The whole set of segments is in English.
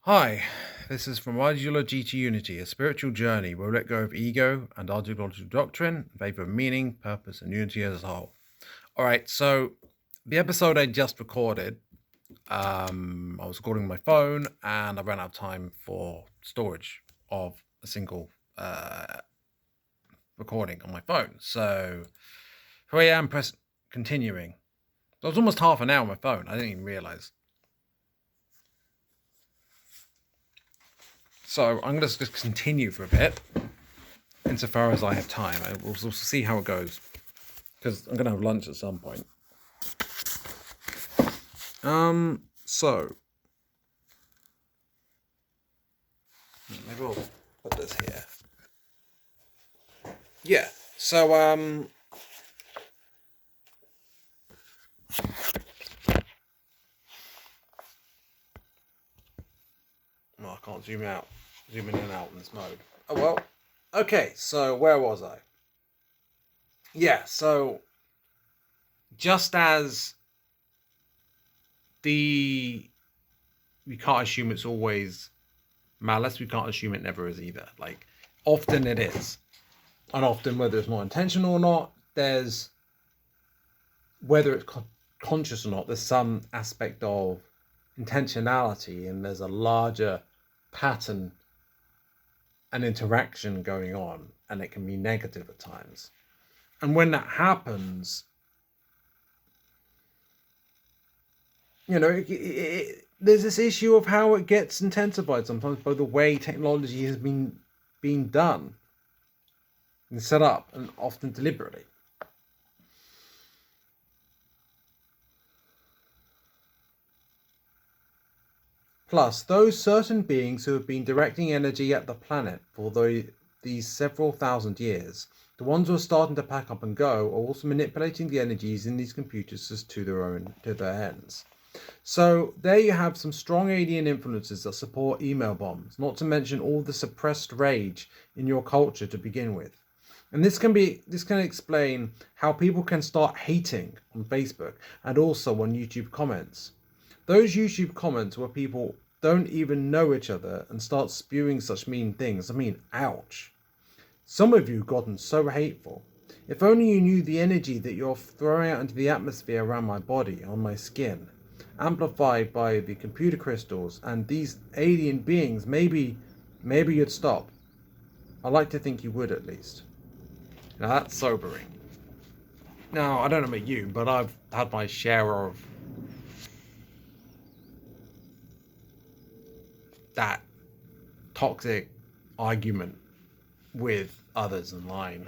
Hi, this is From Ideology to Unity, a spiritual journey where we let go of ego and ideological doctrine in favor of meaning, purpose, and unity as a whole. All right, so the episode I just recorded, I was recording on my phone and I ran out of time for storage of a single recording on my phone. So here I am, continuing. That was almost half an hour on my phone. I didn't even realize. So I'm going to just continue for a bit, insofar as I have time. We'll see how it goes, because I'm going to have lunch at some point. So maybe I'll put this here. Yeah. So well, I can't zoom in and out in this mode. Oh well. Okay. So where was I? Yeah. So just as we can't assume it's always malice, we can't assume it never is either. Like, often it is. And often, whether it's more intentional or not, there's, whether it's conscious or not, there's some aspect of intentionality, and there's a larger pattern and interaction going on, and it can be negative at times. And when that happens, there's this issue of how it gets intensified sometimes by the way technology has been done and set up, and often deliberately. Plus, those certain beings who have been directing energy at the planet for these several thousand years, the ones who are starting to pack up and go, are also manipulating the energies in these computers as to their ends. So there you have some strong alien influences that support email bombs, not to mention all the suppressed rage in your culture to begin with. And this can explain how people can start hating on Facebook and also on YouTube comments. Those YouTube comments where people don't even know each other and start spewing such mean things. I mean, ouch. Some of you have gotten so hateful. If only you knew the energy that you're throwing out into the atmosphere around my body, on my skin, amplified by the computer crystals and these alien beings, maybe you'd stop. I like to think you would, at least. Now that's sobering. Now, I don't know about you, but I've had my share of that toxic argument with others online.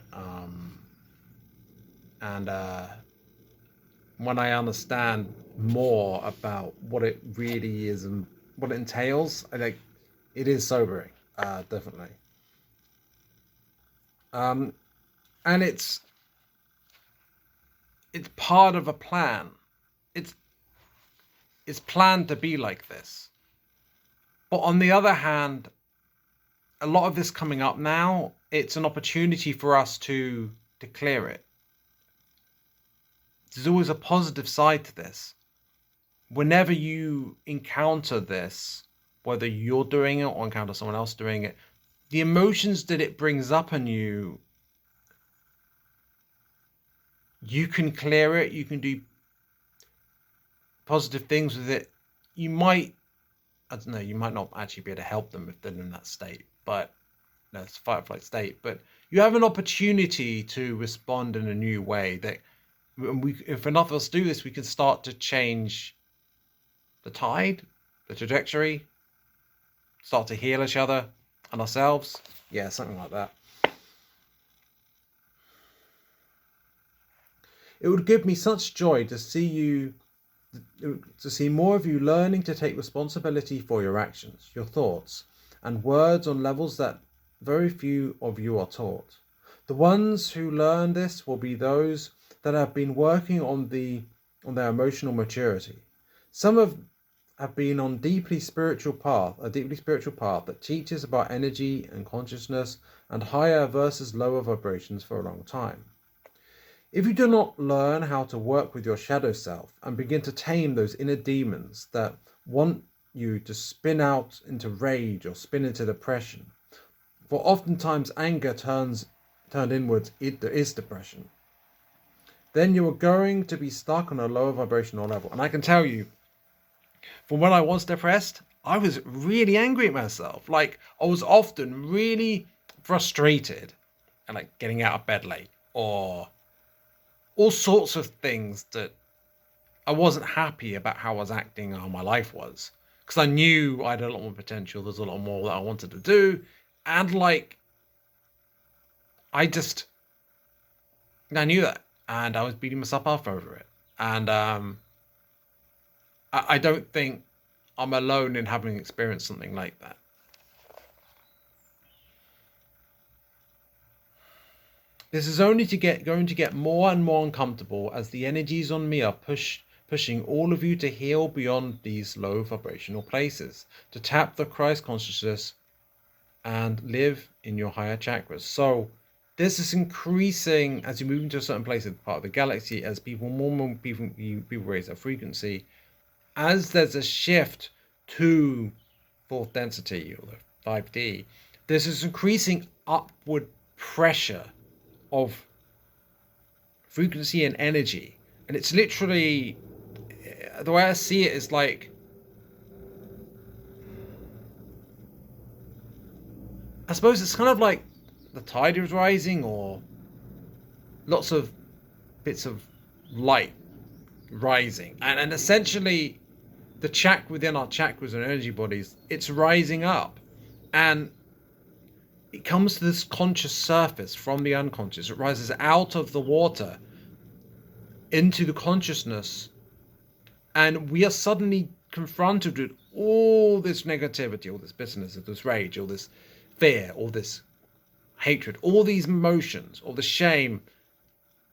And when I understand more about what it really is and what it entails, I think it is sobering, definitely. And it's part of a plan. It's planned to be like this. But on the other hand, a lot of this coming up now, it's an opportunity for us to clear it. There's always a positive side to this. Whenever you encounter this, whether you're doing it or encounter someone else doing it, the emotions that it brings up in you, you can clear it. You can do positive things with it. You might, I don't know, you might not actually be able to help them if they're in that state, but no, it's a fight or flight state. But you have an opportunity to respond in a new way. That if enough of us do this, we can start to change the tide, the trajectory, start to heal each other and ourselves. Yeah, something like that. It would give me such joy to see more of you learning to take responsibility for your actions, your thoughts, and words on levels that very few of you are taught. The ones who learn this will be those that have been working on their emotional maturity. Some have been on a deeply spiritual path that teaches about energy and consciousness and higher versus lower vibrations for a long time. If you do not learn how to work with your shadow self and begin to tame those inner demons that want you to spin out into rage or spin into depression. For oftentimes anger turned inwards is depression. Then you are going to be stuck on a lower vibrational level. And I can tell you, from when I was depressed, I was really angry at myself. Like, I was often really frustrated and like getting out of bed late or all sorts of things that I wasn't happy about how I was acting and how my life was. Because I knew I had a lot more potential. There's a lot more that I wanted to do. And like, I knew that. And I was beating myself up over it. And I don't think I'm alone in having experienced something like that. This is only going to get more and more uncomfortable as the energies on me are pushing all of you to heal beyond these low vibrational places, to tap the Christ consciousness and live in your higher chakras. So this is increasing as you move into a certain place of part of the galaxy, as more and more people raise their frequency, as there's a shift to fourth density or the 5D, there's this increasing upward pressure of frequency and energy. And it's literally, the way I see it is like, I suppose it's kind of like the tide is rising, or lots of bits of light rising, and essentially the chakra within our chakras and energy bodies, it's rising up, and it comes to this conscious surface from the unconscious. It rises out of the water into the consciousness, and we are suddenly confronted with all this negativity, all this bitterness, all this rage, all this fear, all this hatred, all these emotions, all the shame.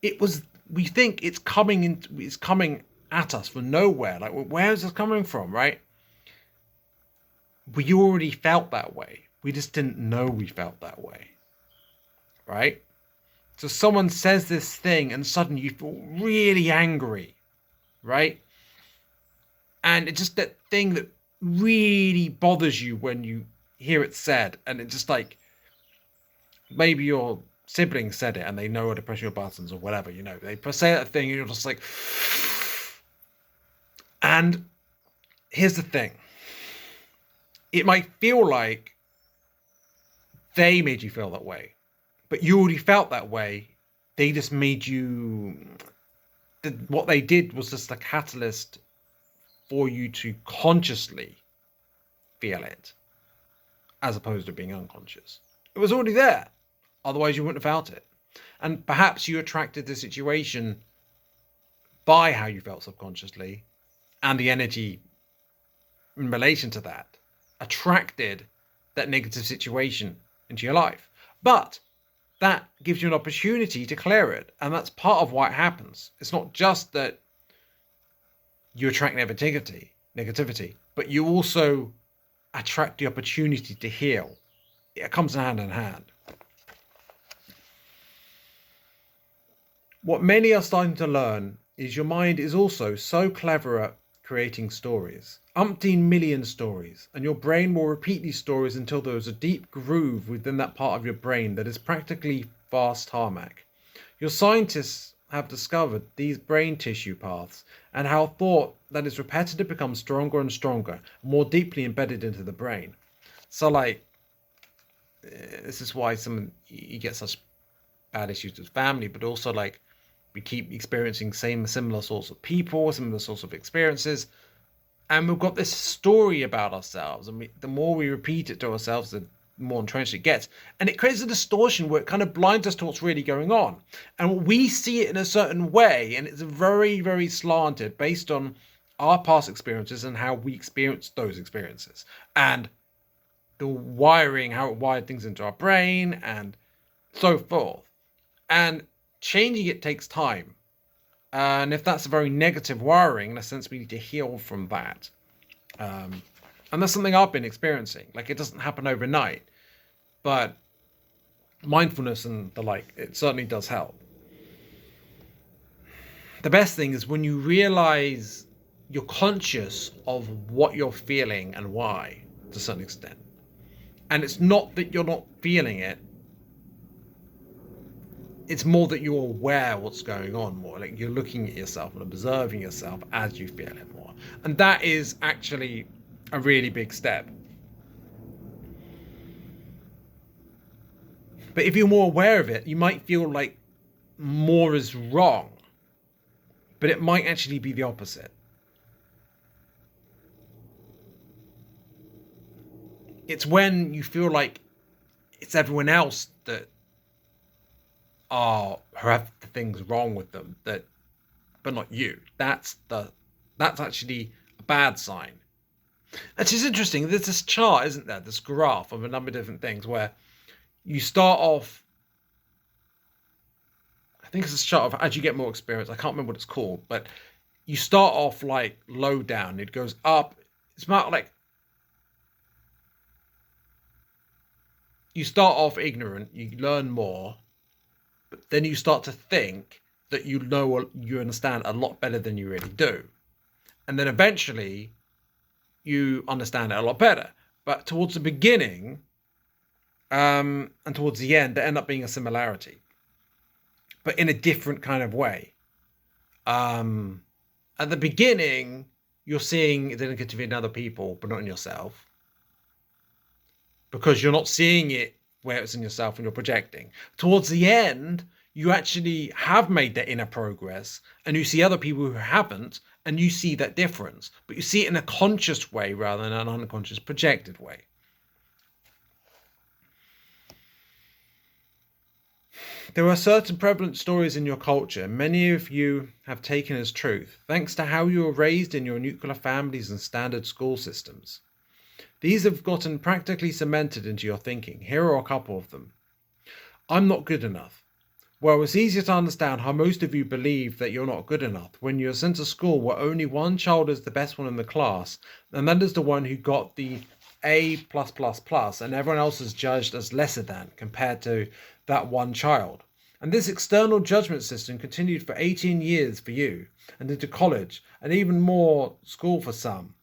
We think it's coming at us from nowhere. Like, where is this coming from, right? We already felt that way. We just didn't know we felt that way, right? So someone says this thing and suddenly you feel really angry, right? And it's just that thing that really bothers you when you hear it said, and it's just like, maybe your sibling said it and they know how to press your buttons or whatever, they say that thing and you're just like, and here's the thing. It might feel like they made you feel that way, but you already felt that way. They just made you, what they did was just a catalyst for you to consciously feel it, as opposed to being unconscious. It was already there. Otherwise you wouldn't have felt it. And perhaps you attracted the situation by how you felt subconsciously, and the energy in relation to that attracted that negative situation into your life. But that gives you an opportunity to clear it. And that's part of why it happens. It's not just that you attract negativity, but you also attract the opportunity to heal. It comes hand in hand. What many are starting to learn is your mind is also so clever at creating stories. Umpteen million stories, and your brain will repeat these stories until there is a deep groove within that part of your brain that is practically vast tarmac. Your scientists have discovered these brain tissue paths and how thought that is repetitive becomes stronger and stronger, more deeply embedded into the brain. So like, this is why you get such bad issues with family, but also like, we keep experiencing similar sorts of people, similar sorts of experiences, and we've got this story about ourselves, and the more we repeat it to ourselves, the more entrenched it gets, and it creates a distortion where it kind of blinds us to what's really going on, and we see it in a certain way, and it's very, very slanted based on our past experiences and how we experienced those experiences, and the wiring, how it wired things into our brain, and so forth. And changing it takes time. And if that's a very negative wiring, in a sense, we need to heal from that. And that's something I've been experiencing. Like, it doesn't happen overnight, but mindfulness and the like, it certainly does help. The best thing is when you realize you're conscious of what you're feeling and why, to a certain extent. And it's not that you're not feeling it. It's more that you're aware what's going on more. Like you're looking at yourself and observing yourself as you feel it more. And that is actually a really big step. But if you're more aware of it, you might feel like more is wrong. But it might actually be the opposite. It's when you feel like it's everyone else that have the things wrong with them, that, but not you. That's actually a bad sign. Which is interesting. There's this chart, isn't there? This graph of a number of different things where you start off. I think it's a chart of as you get more experience. I can't remember what it's called, but you start off like low down. It goes up. It's about like you start off ignorant. You learn more, but then you start to think that you understand a lot better than you really do, and then eventually you understand it a lot better. But towards the beginning, and towards the end, there end up being a similarity, but in a different kind of way. At the beginning, you're seeing the negativity in other people, but not in yourself, because you're not seeing it where it's in yourself and you're projecting. Towards the end, you actually have made that inner progress, and you see other people who haven't, and you see that difference, but you see it in a conscious way rather than an unconscious projected way. There are certain prevalent stories in your culture many of you have taken as truth, thanks to how you were raised in your nuclear families and standard school systems. These have gotten practically cemented into your thinking. Here are a couple of them. I'm not good enough. Well, it's easier to understand how most of you believe that you're not good enough when you're sent to school where only one child is the best one in the class, and that is the one who got the A+++, and everyone else is judged as lesser than compared to that one child. And this external judgment system continued for 18 years for you, and into college, and even more school for some,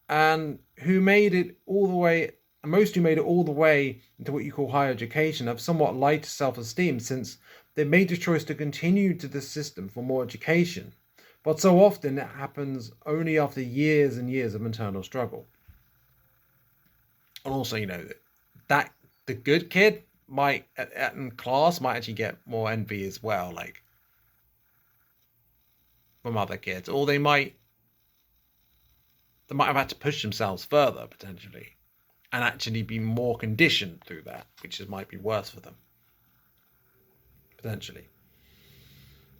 and who made it all the way, most who made it all the way into what you call higher education have somewhat lighter self-esteem, since they made the choice to continue to the system for more education. But so often it happens only after years and years of internal struggle. And also, that the good kid might in class might actually get more envy as well, like from other kids, or they might have had to push themselves further potentially, and actually be more conditioned through that, which might be worse for them potentially.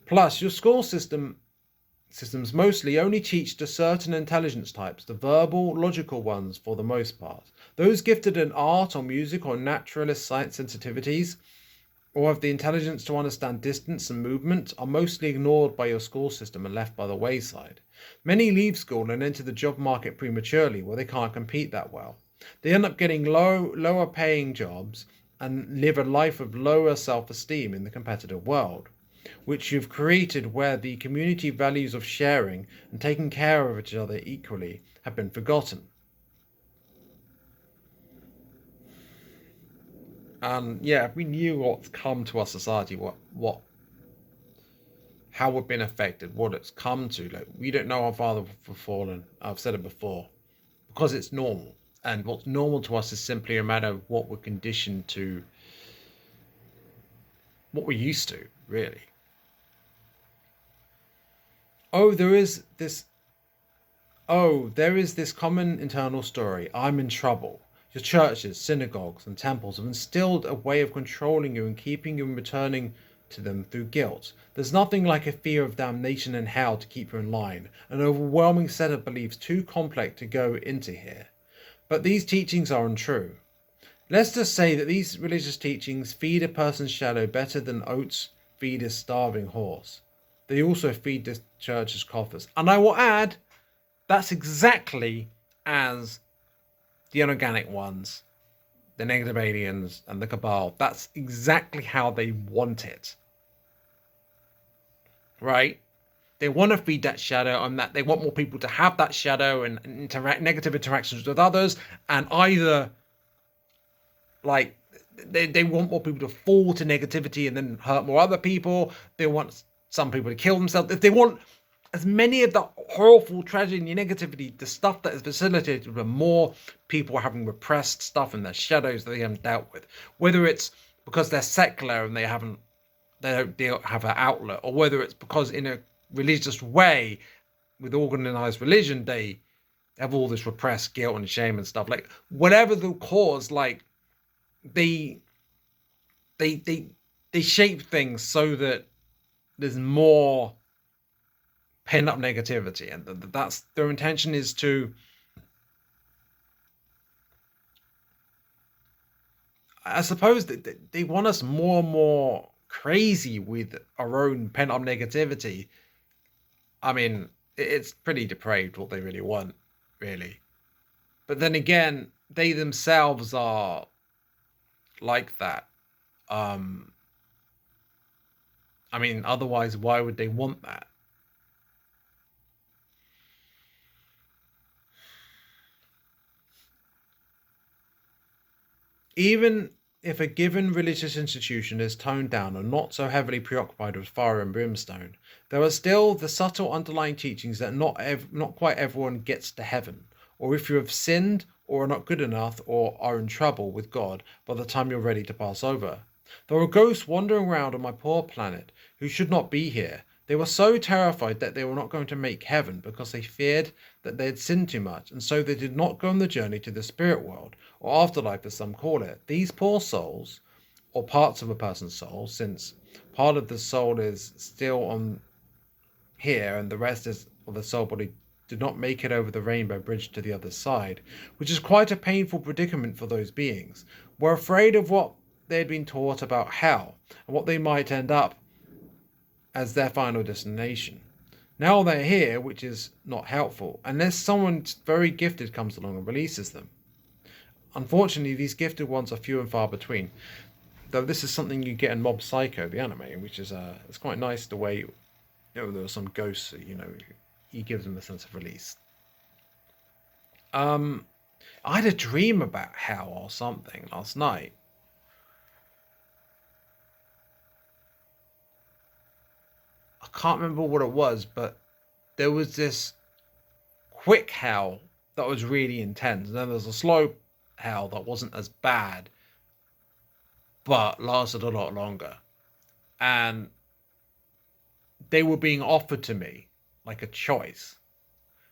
Plus, your school systems mostly only teach to certain intelligence types, the verbal, logical ones for the most part. Those gifted in art or music or naturalist science sensitivities, or have the intelligence to understand distance and movement, are mostly ignored by your school system and left by the wayside. Many leave school and enter the job market prematurely where they can't compete that well. They end up getting lower paying jobs and live a life of lower self-esteem in the competitive world, which you've created where the community values of sharing and taking care of each other equally have been forgotten. And if we knew what's come to our society, how we've been affected, what it's come to, like we don't know how far we've fallen. I've said it before, because it's normal. And what's normal to us is simply a matter of what we're conditioned to, what we're used to, really. There is this common internal story. I'm in trouble. Your churches, synagogues, and temples have instilled a way of controlling you and keeping you from returning to them through guilt. There's nothing like a fear of damnation and hell to keep you in line, an overwhelming set of beliefs too complex to go into here. But these teachings are untrue. Let's just say that these religious teachings feed a person's shadow better than oats feed a starving horse. They also feed the church's coffers. And I will add, that's exactly as the inorganic ones, the negative aliens, and the cabal, that's exactly how they want it. Right? they want to feed that shadow, and that they want more people to have that shadow and negative interactions with others, and either like they want more people to fall to negativity and then hurt more other people. They want some people to kill themselves. If they want as many of the horrible tragedy and negativity, the stuff that is facilitated with more people having repressed stuff in their shadows that they haven't dealt with, whether it's because they're secular and they don't have an outlet, or whether it's because in a religious way with organized religion they have all this repressed guilt and shame and stuff, like whatever the cause, like they shape things so that there's more pent up negativity, and that's their intention, is to, I suppose, that they want us more and more crazy with our own pent up negativity. I mean, it's pretty depraved what they really want, really. But then again, they themselves are like that. I mean, otherwise, why would they want that? Even if a given religious institution is toned down and not so heavily preoccupied with fire and brimstone, there are still the subtle underlying teachings that not quite everyone gets to heaven, or if you have sinned or are not good enough or are in trouble with God by the time you're ready to pass over. There are ghosts wandering around on my poor planet who should not be here. They were so terrified that they were not going to make heaven because they feared that they had sinned too much, and so they did not go on the journey to the spirit world, or afterlife as some call it. These poor souls, or parts of a person's soul, since part of the soul is still on here and the rest is of the soul body, did not make it over the rainbow bridge to the other side, which is quite a painful predicament for those beings. Were afraid of what they had been taught about hell and what they might end up as their final destination. Now they're here, which is not helpful, unless someone very gifted comes along and releases them. Unfortunately, these gifted ones are few and far between. Though this is something you get in Mob Psycho, the anime, which is it's quite nice the way, there are some ghosts, he gives them a sense of release. I had a dream about hell or something last night. I can't remember what it was, but there was this quick hell that was really intense, and then there was a slow hell that wasn't as bad, but lasted a lot longer. And they were being offered to me like a choice.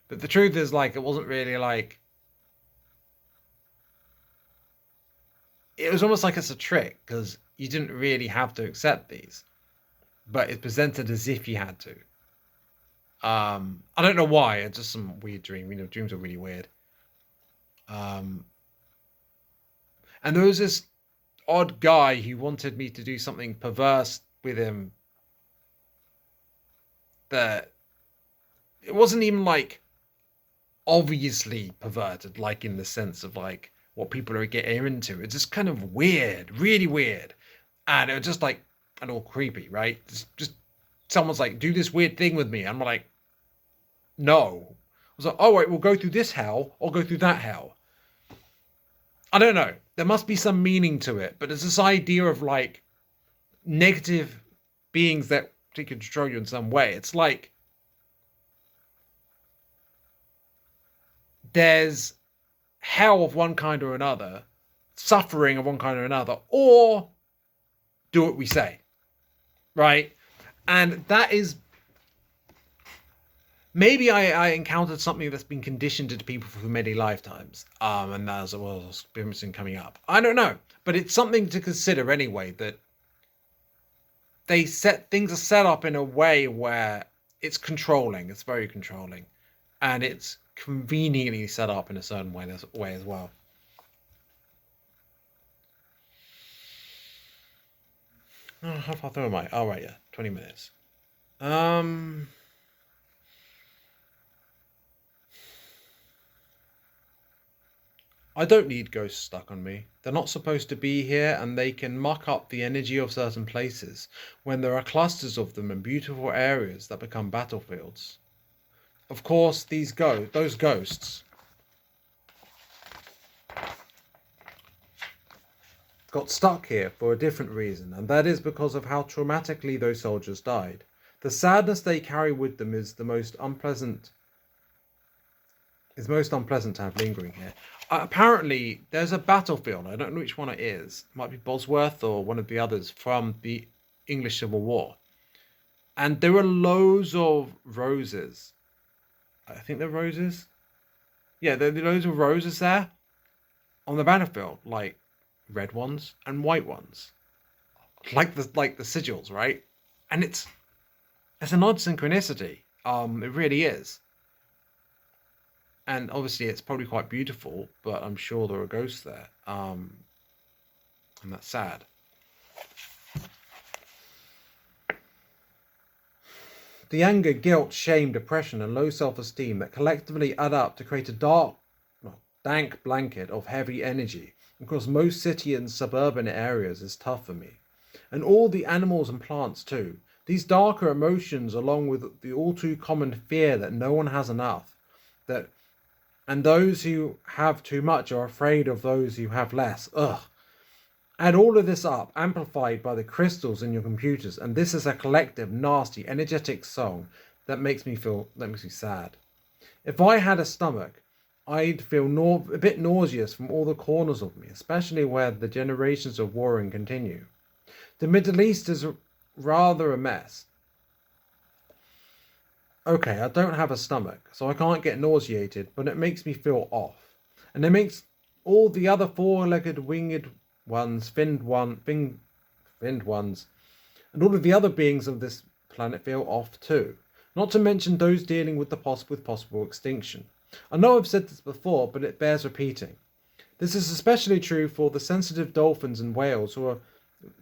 But the truth is, like, it wasn't really like, it was almost like it's a trick, because you didn't really have to accept these, but it's presented as if you had to. I don't know why. It's just some weird dream. Dreams are really weird. And there was this odd guy who wanted me to do something perverse with him. That it wasn't even like obviously perverted, like in the sense of like what people are getting into. It's just kind of weird, really weird, and it was just like a little creepy, right? Just someone's like, do this weird thing with me. I'm like, no. I was like, all right, we'll go through this hell, or go through that hell. I don't know. There must be some meaning to it, but it's this idea of like negative beings that can control you in some way. It's like there's hell of one kind or another, suffering of one kind or another, or do what we say, right? And that is, maybe I encountered something that's been conditioned into people for many lifetimes, and that's what I was experiencing coming up. I don't know, but it's something to consider anyway, that things are set up in a way where it's controlling. It's very controlling, and it's conveniently set up in a certain way as well. Oh, how far through am I? Oh, right, yeah, 20 minutes. I don't need ghosts stuck on me. They're not supposed to be here, and they can muck up the energy of certain places when there are clusters of them in beautiful areas that become battlefields. Of course, those ghosts got stuck here for a different reason, and that is because of how traumatically those soldiers died. The sadness they carry with them is most unpleasant to have lingering here. Apparently, there's a battlefield. I don't know which one it is. It might be Bosworth or one of the others from the English Civil War. And there are loads of roses. I think they're roses. Yeah, there are loads of roses there on the battlefield, like red ones and white ones, like the sigils, right? And it's an odd synchronicity. It really is. And obviously, it's probably quite beautiful, but I'm sure there are ghosts there. And that's sad. The anger, guilt, shame, depression, and low self-esteem that collectively add up to create a dank blanket of heavy energy across most city and suburban areas is tough for me. And all the animals and plants too. These darker emotions, along with the all too common fear that no one has enough, and those who have too much are afraid of those who have less. Ugh. Add all of this up, amplified by the crystals in your computers, and this is a collective, nasty, energetic song that makes me sad. If I had a stomach, I'd feel a bit nauseous from all the corners of me, especially where the generations of warring continue. The Middle East is rather a mess. Okay, I don't have a stomach, so I can't get nauseated, but it makes me feel off. And it makes all the other four-legged winged ones, finned ones, and all of the other beings of this planet feel off too. Not to mention those dealing with possible extinction. I know I've said this before, but it bears repeating. This is especially true for the sensitive dolphins and whales who are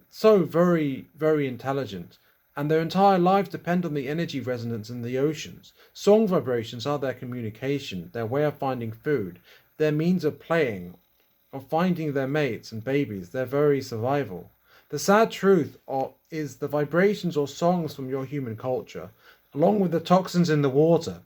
so very, very intelligent, and their entire lives depend on the energy resonance in the oceans. Song vibrations are their communication, their way of finding food, their means of playing, of finding their mates and babies, their very survival. The sad truth is the vibrations or songs from your human culture, along with the toxins in the water,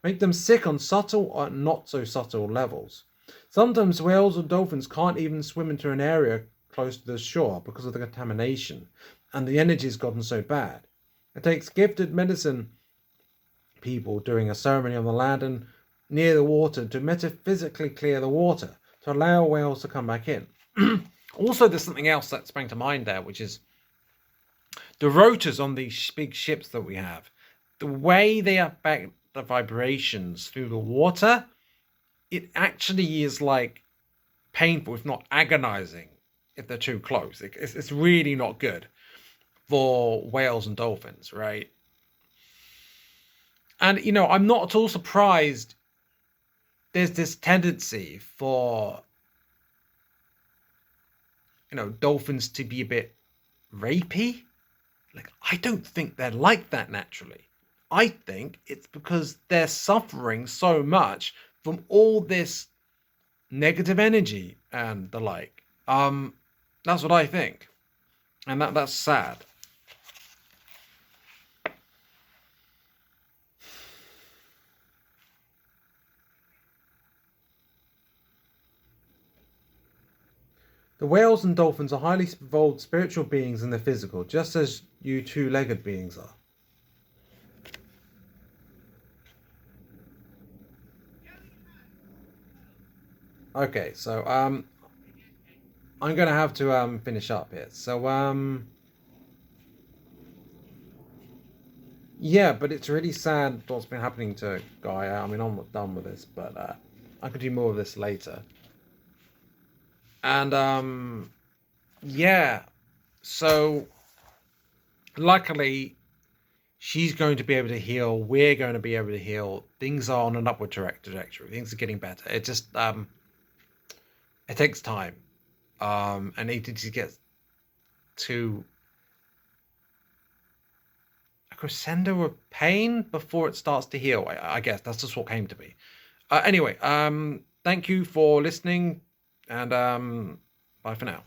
make them sick on subtle or not so subtle levels. Sometimes whales or dolphins can't even swim into an area close to the shore because of the contamination, and the energy's gotten so bad. It takes gifted medicine people doing a ceremony on the land and near the water to metaphysically clear the water, to allow whales to come back in. Also, there's something else that sprang to mind there, which is the rotors on these big ships that we have. The way they affect the vibrations through the water, it actually is like painful, if not agonizing, if they're too close. It's really not good for whales and dolphins, right? And, I'm not at all surprised there's this tendency for, dolphins to be a bit rapey. Like, I don't think they're like that naturally. I think it's because they're suffering so much from all this negative energy and the like. That's what I think. And that's sad. The whales and dolphins are highly evolved spiritual beings in the physical, just as you two-legged beings are. Okay, so I'm gonna have to finish up here. So yeah, but it's really sad what's been happening to Gaia. I mean, I'm not done with this, but I could do more of this later. And yeah, so luckily she's going to be able to heal. We're going to be able to heal. Things are on an upward trajectory. Things are getting better. It just it takes time, and it just gets to a crescendo of pain before it starts to heal. I guess that's just what came to me. Anyway, Thank you for listening, and bye for now.